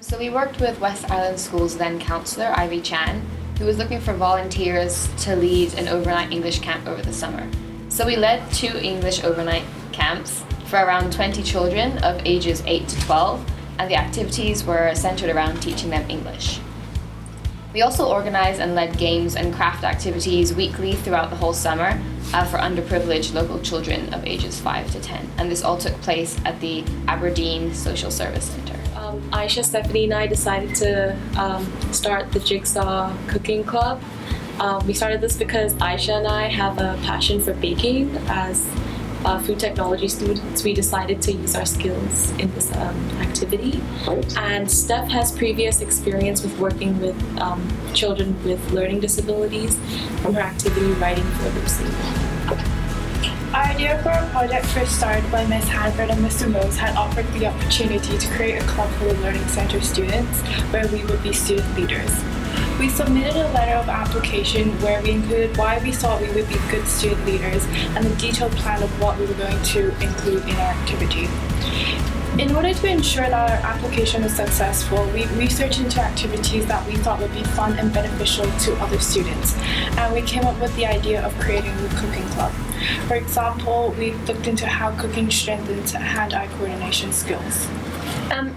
So we worked with West Island School's then counsellor, Ivy Chan, who was looking for volunteers to lead an overnight English camp over the summer. So we led 2 English overnight camps for around 20 children of ages 8 to 12, and the activities were centered around teaching them English. We also organized and led games and craft activities weekly throughout the whole summer for underprivileged local children of ages 5 to 10, and this all took place at the Aberdeen Social Service Centre. Aisha, Stephanie and I decided to start the Jigsaw Cooking Club. We started this because Aisha and I have a passion for baking. As food technology students, we decided to use our skills in this activity. And Steph has previous experience with working with children with learning disabilities from her activity Writing for Lucy. Our idea for our project first started when Ms. Hanford and Mr. Mose had offered the opportunity to create a club for the Learning Centre students where we would be student leaders. We submitted a letter of application where we included why we thought we would be good student leaders and the detailed plan of what we were going to include in our activity. In order to ensure that our application was successful, we researched into activities that we thought would be fun and beneficial to other students, and we came up with the idea of creating a cooking club. For example, we looked into how cooking strengthens hand-eye coordination skills.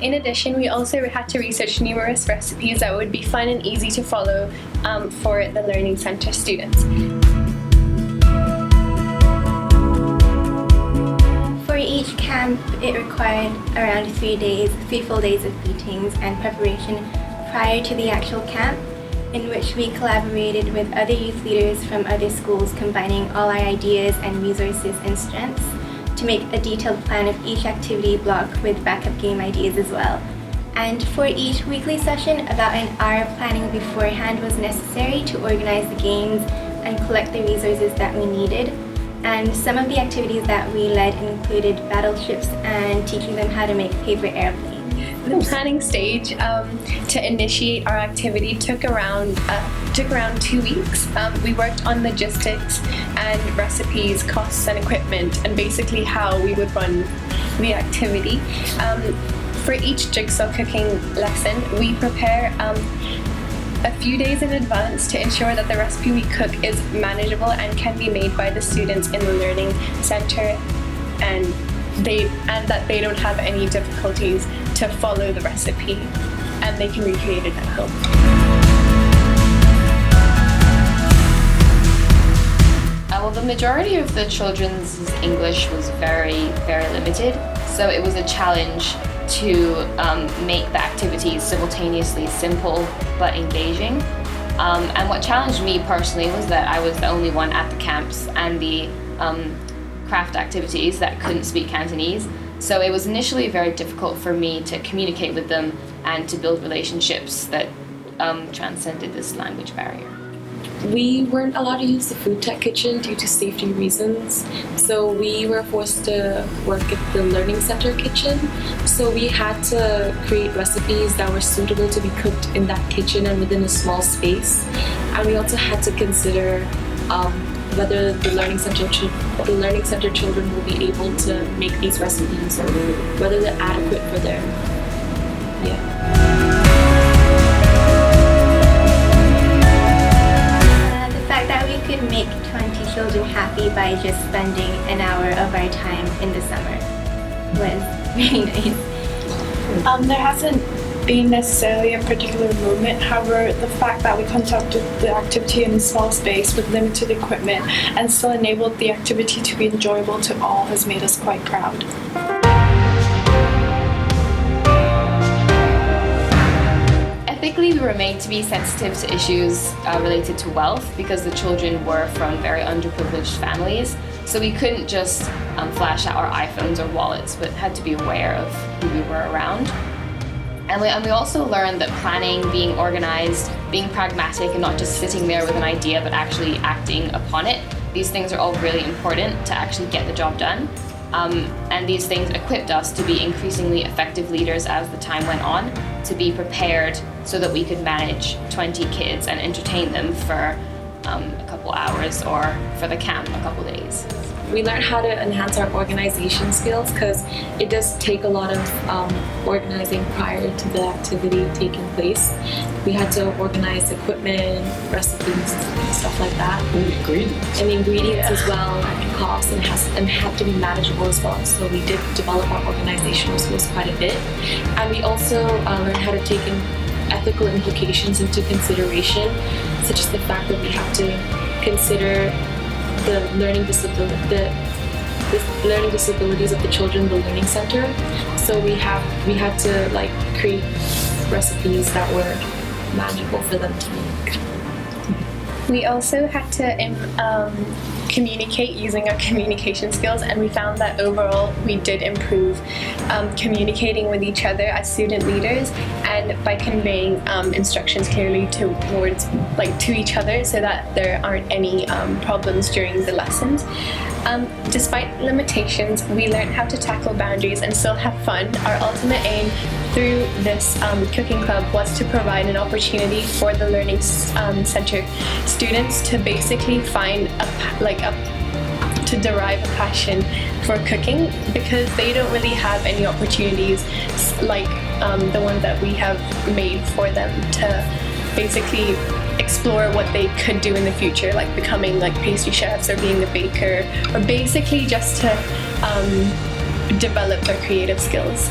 In addition, we also had to research numerous recipes that would be fun and easy to follow for the Learning Centre students. For each camp, it required around 3 full days of meetings and preparation prior to the actual camp, in which we collaborated with other youth leaders from other schools, combining all our ideas and resources and strengths to make a detailed plan of each activity block with backup game ideas as well. And for each weekly session, about an hour of planning beforehand was necessary to organize the games and collect the resources that we needed. And some of the activities that we led included battleships and teaching them how to make paper airplanes. The planning stage to initiate our activity took around 2 weeks. We worked on logistics and recipes, costs and equipment, and basically how we would run the activity. For each jigsaw cooking lesson, we prepare a few days in advance to ensure that the recipe we cook is manageable and can be made by the students in the Learning Centre, and that they don't have any difficulties to follow the recipe and they can recreate it at home. Well, the majority of the children's English was very, very limited, so it was a challenge to make the activities simultaneously simple but engaging. And what challenged me personally was that I was the only one at the camps and the craft activities that couldn't speak Cantonese. So it was initially very difficult for me to communicate with them and to build relationships that transcended this language barrier. We weren't allowed to use the food tech kitchen due to safety reasons, so we were forced to work at the Learning Centre kitchen. So we had to create recipes that were suitable to be cooked in that kitchen and within a small space. And we also had to consider whether the Learning Centre children will be able to make these recipes, or whether they're adequate for their Could make 20 children happy by just spending an hour of our time in the summer was really nice. There hasn't been necessarily a particular moment, however, the fact that we conducted the activity in a small space with limited equipment and still enabled the activity to be enjoyable to all has made us quite proud. Ethically, we were made to be sensitive to issues related to wealth because the children were from very underprivileged families. So we couldn't just flash out our iPhones or wallets, but had to be aware of who we were around. And we also learned that planning, being organized, being pragmatic and not just sitting there with an idea but actually acting upon it, these things are all really important to actually get the job done. And these things equipped us to be increasingly effective leaders as the time went on, to be prepared so that we could manage 20 kids and entertain them for a couple hours or for the camp a couple days. we learned how to enhance our organization skills because it does take a lot of organizing prior to the activity taking place. We had to organize equipment, recipes, stuff like that. And ingredients as well, and costs, and had to be manageable as well. So we did develop our organizational skills quite a bit. And we also learned how to take in ethical implications into consideration, such as the fact that we have to consider the learning disabilities of the children in the learning center. So we had to like create recipes that were manageable for them to make. We also had to communicate using our communication skills, and we found that overall we did improve communicating with each other as student leaders and by conveying instructions clearly to each other so that there aren't any problems during the lessons. Despite limitations, we learned how to tackle boundaries and still have fun. Our ultimate aim through this cooking club was to provide an opportunity for the Learning Center students to basically find to derive a passion for cooking, because they don't really have any opportunities like the ones that we have made for them to basically explore what they could do in the future, like becoming like pastry chefs or being a baker, or basically just to develop their creative skills.